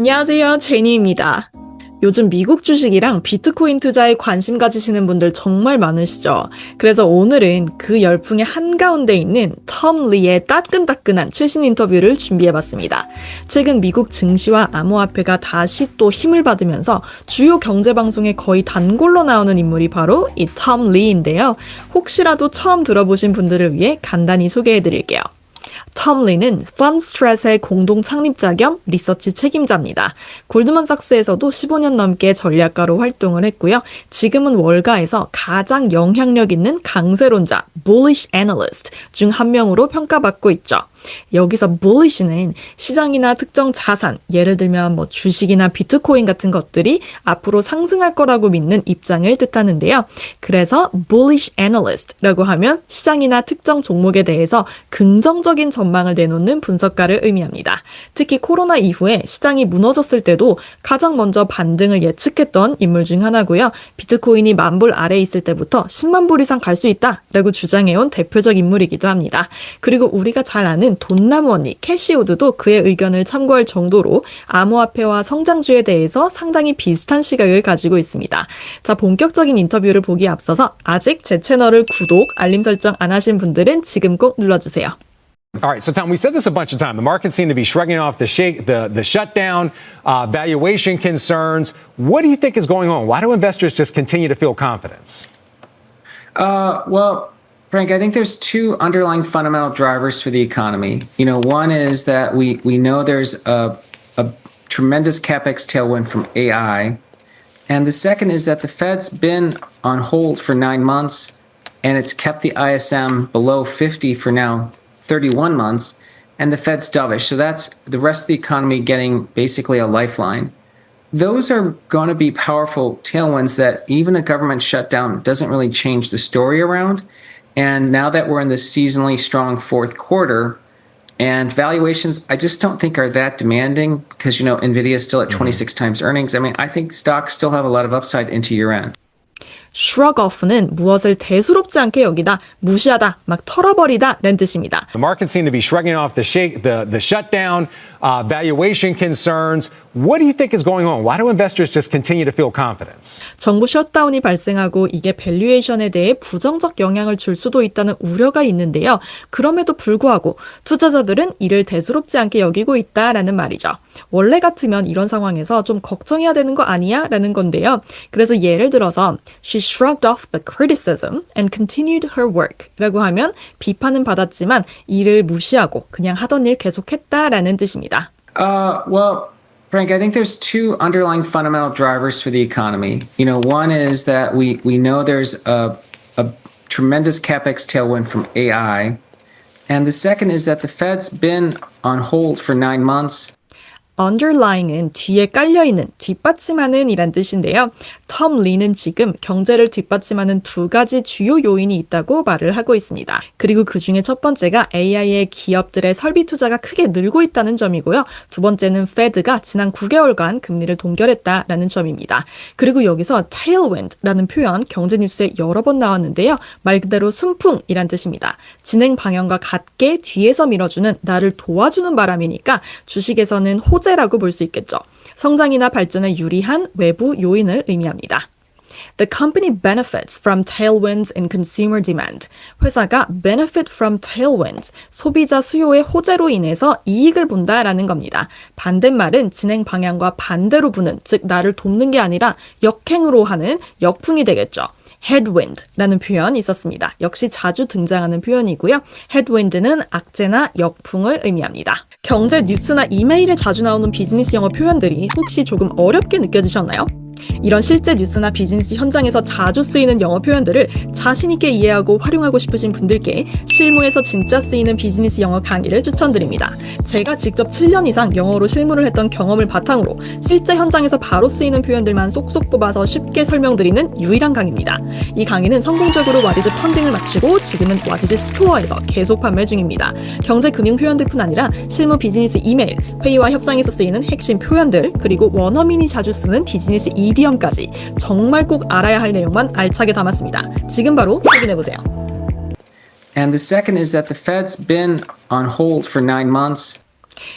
안녕하세요, 제니입니다. 요즘 미국 주식이랑 비트코인 투자에 관심 가지시는 분들 정말 많으시죠? 그래서 오늘은 그 열풍의 한가운데 있는 톰 리의 따끈따끈한 최신 인터뷰를 준비해봤습니다. 최근 미국 증시와 암호화폐가 다시 또 힘을 받으면서 주요 경제방송에 거의 단골로 나오는 인물이 바로 이 톰 리인데요. 혹시라도 처음 들어보신 분들을 위해 간단히 소개해드릴게요. 톰 리는 펀스트랫의 공동 창립자 겸 리서치 책임자입니다. 골드만삭스에서도 15년 넘게 전략가로 활동을 했고요. 지금은 월가에서 가장 영향력 있는 강세론자, bullish analyst 중 한 명으로 평가받고 있죠. 여기서 bullish는 시장이나 특정 자산, 예를 들면 뭐 주식이나 비트코인 같은 것들이 앞으로 상승할 거라고 믿는 입장을 뜻하는데요. 그래서 bullish analyst라고 하면 시장이나 특정 종목에 대해서 긍정적인 전망을 내놓는 분석가를 의미합니다. 특히 코로나 이후에 시장이 무너졌을 때도 가장 먼저 반등을 예측했던 인물 중 하나고요. 비트코인이 10,000불 아래에 있을 때부터 10만 불 이상 갈 수 있다라고 주장해온 대표적 인물이기도 합니다. 그리고 우리가 잘 아는 돈나무 언니 캐시우드도 그의 의견을 참고할 정도로 암호화폐와 성장주에 대해서 상당히 비슷한 시각을 가지고 있습니다. 자, 본격적인 인터뷰를 보기에 앞서서 아직 제 채널을 구독, 알림 설정 안 하신 분들은 지금 꼭 눌러주세요. All right, so Tom, we said this a bunch of times. The market seemed to be shrugging off the shutdown, valuation concerns. What do you think is going on? Why do investors just continue to feel confidence? Well, Frank, I think there's two underlying fundamental drivers for the economy. One is that we know there's a tremendous capex tailwind from AI. And the second is that the Fed's been on hold for 9 months, and it's kept the ISM below 50 for now 31 months, and the Fed's dovish. So that's the rest of the economy getting basically a lifeline. Those are going to be powerful tailwinds that even a government shutdown doesn't really change the story around. And now that we're in the seasonally strong fourth quarter, and valuations, I just don't think are that demanding because, NVIDIA is still at 26 times earnings. I mean, I think stocks still have a lot of upside into year end. shrug off는 무엇을 대수롭지 않게 여기다, 무시하다, 막 털어버리다 라는 뜻입니다. The market seemed to be shrugging off the shutdown, valuation concerns. What do you think is going on? Why do investors just continue to feel confidence? 정부 셧다운이 발생하고 이게 밸류에이션에 대해 부정적 영향을 줄 수도 있다는 우려가 있는데요. 그럼에도 불구하고 투자자들은 이를 대수롭지 않게 여기고 있다라는 말이죠. 원래 같으면 이런 상황에서 좀 걱정해야 되는 거 아니야? 라는 건데요. 그래서 예를 들어서 She shrugged off the criticism and continued her work 라고 하면 비판은 받았지만 이를 무시하고 그냥 하던 일 계속했다라는 뜻입니다. Well, Frank, I think there's two underlying fundamental drivers for the economy. One is that we know there's a tremendous capex tailwind from AI. And the second is that the Fed's been on hold for 9 months. underlying은 뒤에 깔려있는, 뒷받침하는 이란 뜻인데요. 톰 리는 지금 경제를 뒷받침하는 두 가지 주요 요인이 있다고 말을 하고 있습니다. 그리고 그 중에 첫 번째가 AI의 기업들의 설비 투자가 크게 늘고 있다는 점이고요. 두 번째는 Fed가 지난 9개월간 금리를 동결했다라는 점입니다. 그리고 여기서 tailwind라는 표현 경제 뉴스에 여러 번 나왔는데요. 말 그대로 순풍이란 뜻입니다. 진행 방향과 같게 뒤에서 밀어주는, 나를 도와주는 바람이니까 주식에서는 호재라고 볼 수 있겠죠. 성장이나 발전에 유리한 외부 요인을 의미합니다. The company benefits from tailwinds in consumer demand. 회사가 benefit from tailwinds, 소비자 수요의 호재로 인해서 이익을 본다라는 겁니다. 반대말은 진행 방향과 반대로 부는, 즉 나를 돕는 게 아니라 역행으로 하는 역풍이 되겠죠. headwind라는 표현이 있었습니다. 역시 자주 등장하는 표현이고요. headwind는 악재나 역풍을 의미합니다. 경제 뉴스나 이메일에 자주 나오는 비즈니스 영어 표현들이 혹시 조금 어렵게 느껴지셨나요? 이런 실제 뉴스나 비즈니스 현장에서 자주 쓰이는 영어 표현들을 자신 있게 이해하고 활용하고 싶으신 분들께 실무에서 진짜 쓰이는 비즈니스 영어 강의를 추천드립니다. 제가 직접 7년 이상 영어로 실무를 했던 경험을 바탕으로 실제 현장에서 바로 쓰이는 표현들만 쏙쏙 뽑아서 쉽게 설명드리는 유일한 강의입니다. 이 강의는 성공적으로 와디즈 펀딩을 마치고 지금은 와디즈 스토어에서 계속 판매 중입니다. 경제 금융 표현들뿐 아니라 실무 비즈니스 이메일, 회의와 협상에서 쓰이는 핵심 표현들, 그리고 원어민이 자주 쓰는 비즈니스 이디엄까지 정말 꼭 알아야 할 내용만 알차게 담았습니다. 지금 바로 확인해보세요. And the second is that the Fed's been on hold for 9 months.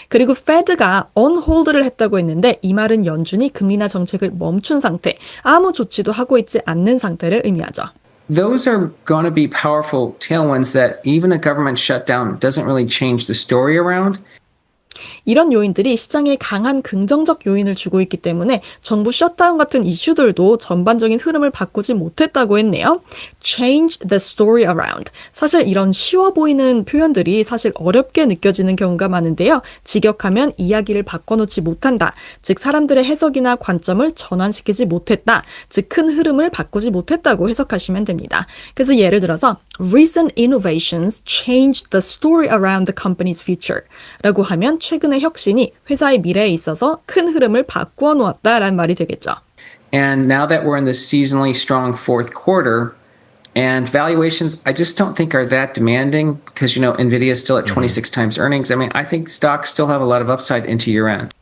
그리고 Fed가 on hold를 했다고 했는데 이 말은 연준이 금리나 정책을 멈춘 상태, 아무 조치도 하고 있지 않는 상태를 의미하죠. Those are going to be powerful tailwinds that even a government shutdown doesn't really change the story around. 이런 요인들이 시장에 강한 긍정적 요인을 주고 있기 때문에 정부 셧다운 같은 이슈들도 전반적인 흐름을 바꾸지 못했다고 했네요. Change the story around. 사실 이런 쉬워 보이는 표현들이 사실 어렵게 느껴지는 경우가 많은데요. 직역하면 이야기를 바꿔놓지 못한다. 즉 사람들의 해석이나 관점을 전환시키지 못했다. 즉 큰 흐름을 바꾸지 못했다고 해석하시면 됩니다. 그래서 예를 들어서 Recent innovations changed the story around the company's future 라고 하면 최근의 혁신이 회사의 미래에 있어서 큰 흐름을 바꾸어 놓았다라는 말이 되겠죠. And now that we're in the seasonally strong fourth quarter, and valuations, I just don't think are that demanding because, NVIDIA is still at 26 times earnings. I mean, I think stocks still have a lot of upside into year end.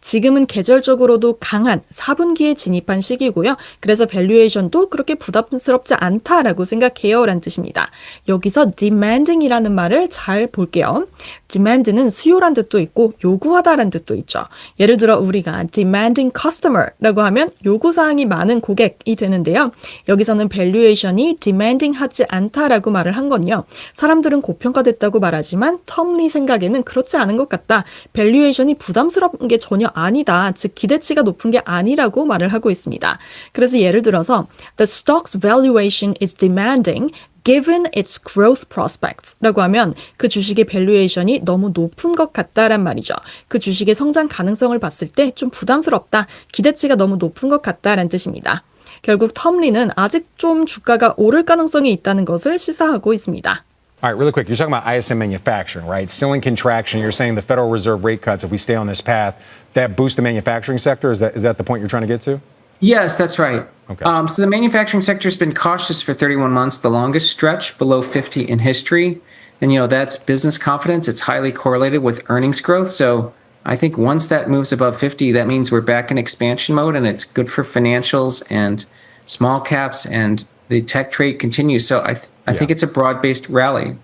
지금은 계절적으로도 강한 4분기에 진입한 시기고요. 그래서 밸류에이션도 그렇게 부담스럽지 않다라고 생각해요 라는 뜻입니다. 여기서 demanding이라는 말을 잘 볼게요. demand는 수요란 뜻도 있고 요구하다라는 뜻도 있죠. 예를 들어 우리가 demanding customer라고 하면 요구사항이 많은 고객이 되는데요. 여기서는 밸류에이션이 demanding하지 않다라고 말을 한 건요. 사람들은 고평가됐다고 말하지만 텀리 생각에는 그렇지 않은 것 같다. 밸류에이션이 부담스러운 게 전혀 아니다. 즉 기대치가 높은 게 아니라고 말을 하고 있습니다. 그래서 예를 들어서 The stock's valuation is demanding given its growth prospects 라고 하면 그 주식의 밸류에이션이 너무 높은 것 같다란 말이죠. 그 주식의 성장 가능성을 봤을 때 좀 부담스럽다. 기대치가 너무 높은 것 같다란 뜻입니다. 결국 텀리는 아직 좀 주가가 오를 가능성이 있다는 것을 시사하고 있습니다. All right, really quick. You're talking about ISM manufacturing, right? Still in contraction. You're saying the Federal Reserve rate cuts, if we stay on this path, that boost the manufacturing sector? Is that the point you're trying to get to? Yes, that's right. Okay. So the manufacturing sector has been cautious for 31 months, the longest stretch below 50 in history. And, that's business confidence. It's highly correlated with earnings growth. So I think once that moves above 50, that means we're back in expansion mode and it's good for financials and small caps and the tech trade continues. So I think it's a broad-based rally.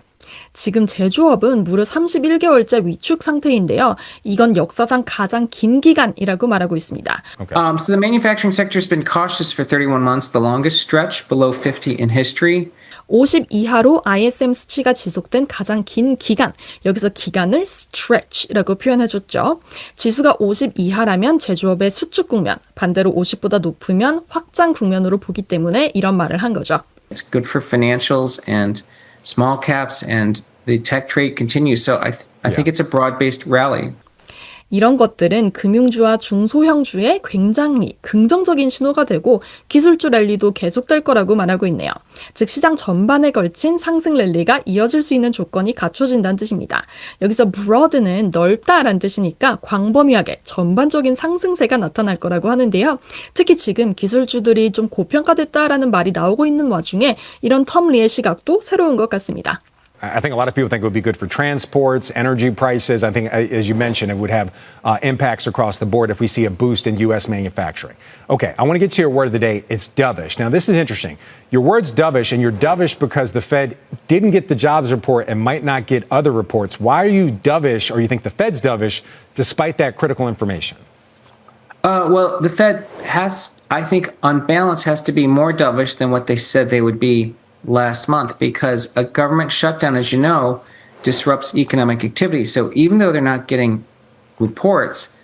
지금 제조업은 무려 31개월째 위축 상태인데요. 이건 역사상 가장 긴 기간이라고 말하고 있습니다. Okay. So the manufacturing sector has been cautious for 31 months, the longest stretch below 50 in history. 50 이하로 ISM 수치가 지속된 가장 긴 기간, 여기서 기간을 stretch라고 표현해줬죠. 지수가 50 이하라면 제조업의 수축 국면, 반대로 50보다 높으면 확장 국면으로 보기 때문에 이런 말을 한 거죠. It's good for financials and small caps and the tech trade continues. So I think it's a broad-based rally. 이런 것들은 금융주와 중소형주에 굉장히 긍정적인 신호가 되고 기술주 랠리도 계속될 거라고 말하고 있네요. 즉 시장 전반에 걸친 상승 랠리가 이어질 수 있는 조건이 갖춰진다는 뜻입니다. 여기서 broad는 넓다라는 뜻이니까 광범위하게 전반적인 상승세가 나타날 거라고 하는데요. 특히 지금 기술주들이 좀 고평가됐다라는 말이 나오고 있는 와중에 이런 텀리의 시각도 새로운 것 같습니다. I think a lot of people think it would be good for transports, energy prices. I think, as you mentioned, it would have impacts across the board if we see a boost in U.S. manufacturing. Okay, I want to get to your word of the day. It's dovish. Now, this is interesting. Your word's dovish, and you're dovish because the Fed didn't get the jobs report and might not get other reports. Why are you dovish, or you think the Fed's dovish, despite that critical information? Well, the Fed has, I think, on balance, has to be more dovish than what they said they would be last month because a government shutdown, as you know, disrupts economic activity. So even though they're not getting reports,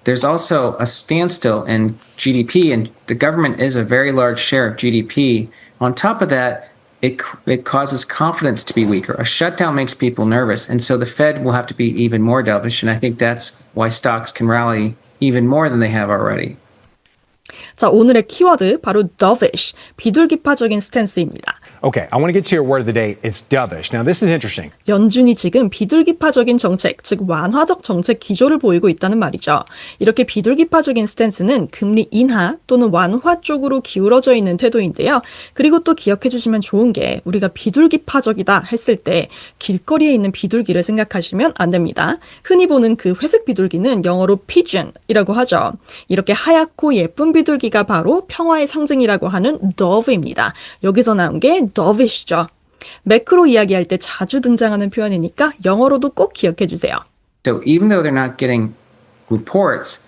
there's also a standstill in GDP, and the government is a very large share of GDP. On top of that, it causes confidence to be weaker. A shutdown makes people nervous, and so the Fed will have to be even more dovish, and I think that's why stocks can rally even more than they have already. 자, 오늘의 키워드 바로 dovish, 비둘기파적인 스탠스입니다. Okay, I want to get to your word of the day. It's dovish. Now, this is interesting. 연준이 지금 비둘기파적인 정책, 즉 완화적 정책 기조를 보이고 있다는 말이죠. 이렇게 비둘기파적인 스탠스는 금리 인하 또는 완화 쪽으로 기울어져 있는 태도인데요. 그리고 또 기억해 주시면 좋은 게 우리가 비둘기파적이다 했을 때 길거리에 있는 비둘기를 생각하시면 안 됩니다. 흔히 보는 그 회색 비둘기는 영어로 pigeon이라고 하죠. 이렇게 하얗고 예쁜 비둘기가 바로 평화의 상징이라고 하는 dove입니다. 여기서 나온 게 dovish죠. 매크로 이야기할 때 자주 등장하는 표현이니까 영어로도 꼭 기억해 주세요. So even though they're not getting reports,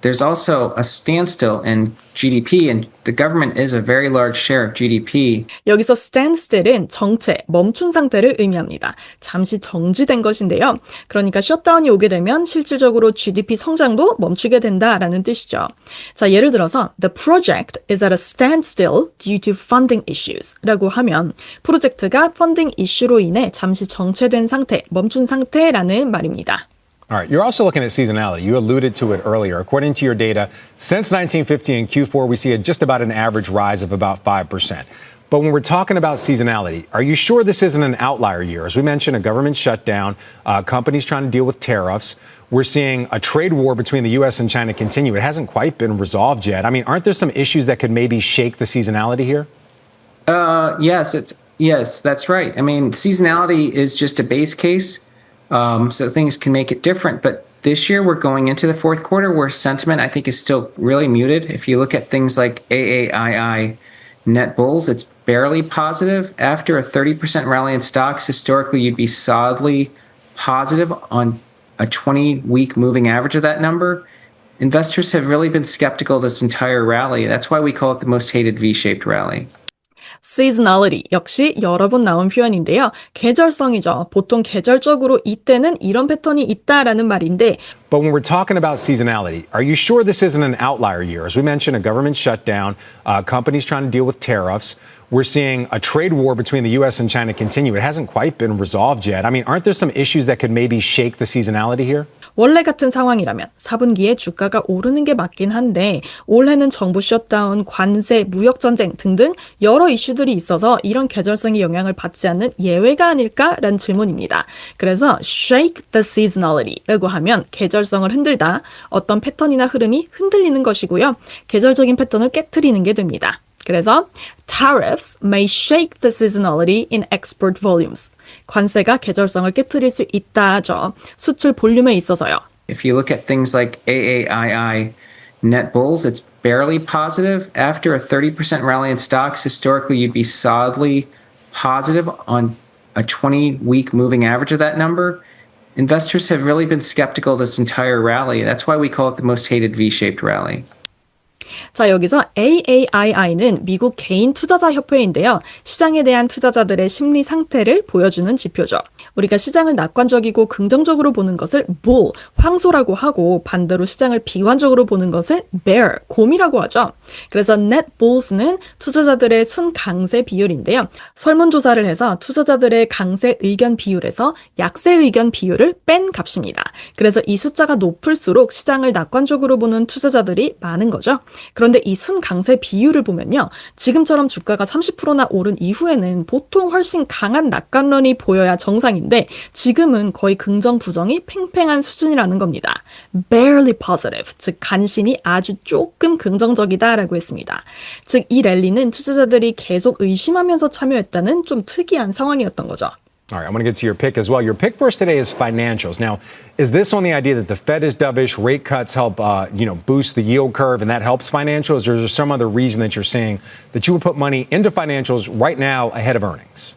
there's also a standstill in GDP, and the government is a very large share of GDP. 여기서 standstill은 정체, 멈춘 상태를 의미합니다. 잠시 정지된 것인데요. 그러니까 셧다운이 오게 되면 실질적으로 GDP 성장도 멈추게 된다라는 뜻이죠. 자, 예를 들어서 The project is at a standstill due to funding issues 라고 하면 프로젝트가 펀딩 이슈로 인해 잠시 정체된 상태, 멈춘 상태라는 말입니다. All right, you're also looking at seasonality. You alluded to it earlier. According to your data, since 1950 in Q4, we see just about an average rise of about 5%. But when we're talking about seasonality, are you sure this isn't an outlier year? As we mentioned, a government shutdown, companies trying to deal with tariffs. We're seeing a trade war between the U.S. and China continue. It hasn't quite been resolved yet. I mean, aren't there some issues that could maybe shake the seasonality here? Yes, that's right. I mean, seasonality is just a base case. So things can make it different. But this year, we're going into the fourth quarter where sentiment, I think, is still really muted. If you look at things like AAII net bulls, it's barely positive. After a 30% rally in stocks, historically, you'd be solidly positive on a 20-week moving average of that number. Investors have really been skeptical of this entire rally. That's why we call it the most hated V-shaped rally. seasonality 역시 여러 번 나온 표현인데요. 계절성이죠. 보통 계절적으로 이때는 이런 패턴이 있다라는 말인데 But when we're talking about seasonality, are you sure this isn't an outlier year? As we mentioned, a government shutdown, companies trying to deal with tariffs. We're seeing a trade war between the U.S. and China continue. It hasn't quite been resolved yet. I mean, aren't there some issues that could maybe shake the seasonality here? 원래 같은 상황이라면 4분기에 주가가 오르는 게 맞긴 한데 올해는 정부 셧다운, 관세, 무역전쟁 등등 여러 이슈들이 있어서 이런 계절성이 영향을 받지 않는 예외가 아닐까라는 질문입니다. 그래서 shake the seasonality라고 하면 계절성을 흔들다, 어떤 패턴이나 흐름이 흔들리는 것이고요. 계절적인 패턴을 깨트리는 게 됩니다. 그래서 tariffs may shake the seasonality in export volumes. 관세가 계절성을 깨트릴 수 있다죠. 수출 볼륨에 있어서요. If you look at things like AAII net bulls, it's barely positive. After a 30% rally in stocks, historically, you'd be solidly positive on a 20-week moving average of that number. Investors have really been skeptical of this entire rally. That's why we call it the most hated V-shaped rally. 자, 여기서 AAII는 미국 개인 투자자 협회인데요. 시장에 대한 투자자들의 심리 상태를 보여주는 지표죠. 우리가 시장을 낙관적이고 긍정적으로 보는 것을 bull, 황소라고 하고 반대로 시장을 비관적으로 보는 것을 bear, 곰이라고 하죠. 그래서 net bulls는 투자자들의 순강세 비율인데요. 설문조사를 해서 투자자들의 강세 의견 비율에서 약세 의견 비율을 뺀 값입니다. 그래서 이 숫자가 높을수록 시장을 낙관적으로 보는 투자자들이 많은 거죠. 그런데 이 순강세 비율을 보면요. 지금처럼 주가가 30%나 오른 이후에는 보통 훨씬 강한 낙관론이 보여야 정상인데 지금은 거의 긍정 부정이 팽팽한 수준이라는 겁니다. Barely positive, 즉 간신히 아주 조금 긍정적이다라고 했습니다. 즉 이 랠리는 투자자들이 계속 의심하면서 참여했다는 좀 특이한 상황이었던 거죠. All right, I want to get to your pick as well. Your pick for us today is financials. Now, is this on the idea that the Fed is dovish, rate cuts help, boost the yield curve, and that helps financials, or is there some other reason that you're saying that you would put money into financials right now ahead of earnings?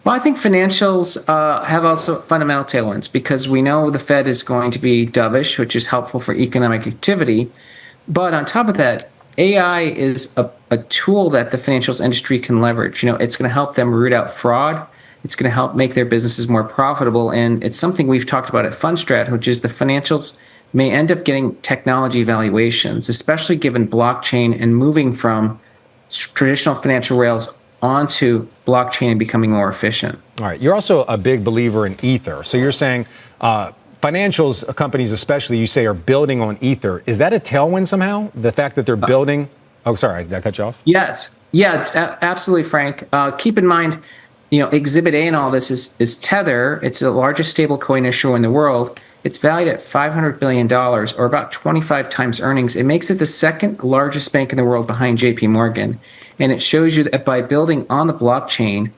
Well, I think financials have also fundamental tailwinds because we know the Fed is going to be dovish, which is helpful for economic activity. But on top of that, AI is a tool that the financials industry can leverage. It's going to help them root out fraud. It's going to help make their businesses more profitable. And it's something we've talked about at Fundstrat, which is the financials may end up getting technology valuations, especially given blockchain and moving from traditional financial rails onto blockchain and becoming more efficient. All right. You're also a big believer in Ether. So you're saying financials companies, especially, you say, are building on Ether. Is that a tailwind somehow? The fact that they're building? Oh, sorry. Did I cut you off? Yes. Yeah, absolutely, Frank. Keep in mind, Exhibit A in all this is Tether. It's the largest stablecoin issuer in the world. It's valued at $500 billion, or about 25 times earnings. It makes it the second largest bank in the world behind JP Morgan. And it shows you that by building on the blockchain,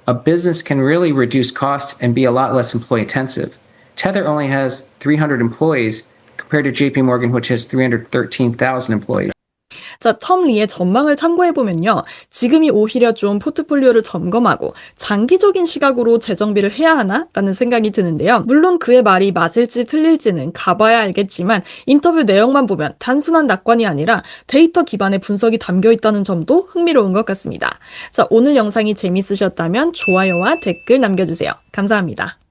a business can really reduce cost and be a lot less employee intensive. Tether only has 300 employees compared to JP Morgan, which has 313,000 employees. 자, 텀 리의 전망을 참고해보면요. 지금이 오히려 좀 포트폴리오를 점검하고 장기적인 시각으로 재정비를 해야 하나? 라는 생각이 드는데요. 물론 그의 말이 맞을지 틀릴지는 가봐야 알겠지만 인터뷰 내용만 보면 단순한 낙관이 아니라 데이터 기반의 분석이 담겨 있다는 점도 흥미로운 것 같습니다. 자, 오늘 영상이 재밌으셨다면 좋아요와 댓글 남겨주세요. 감사합니다.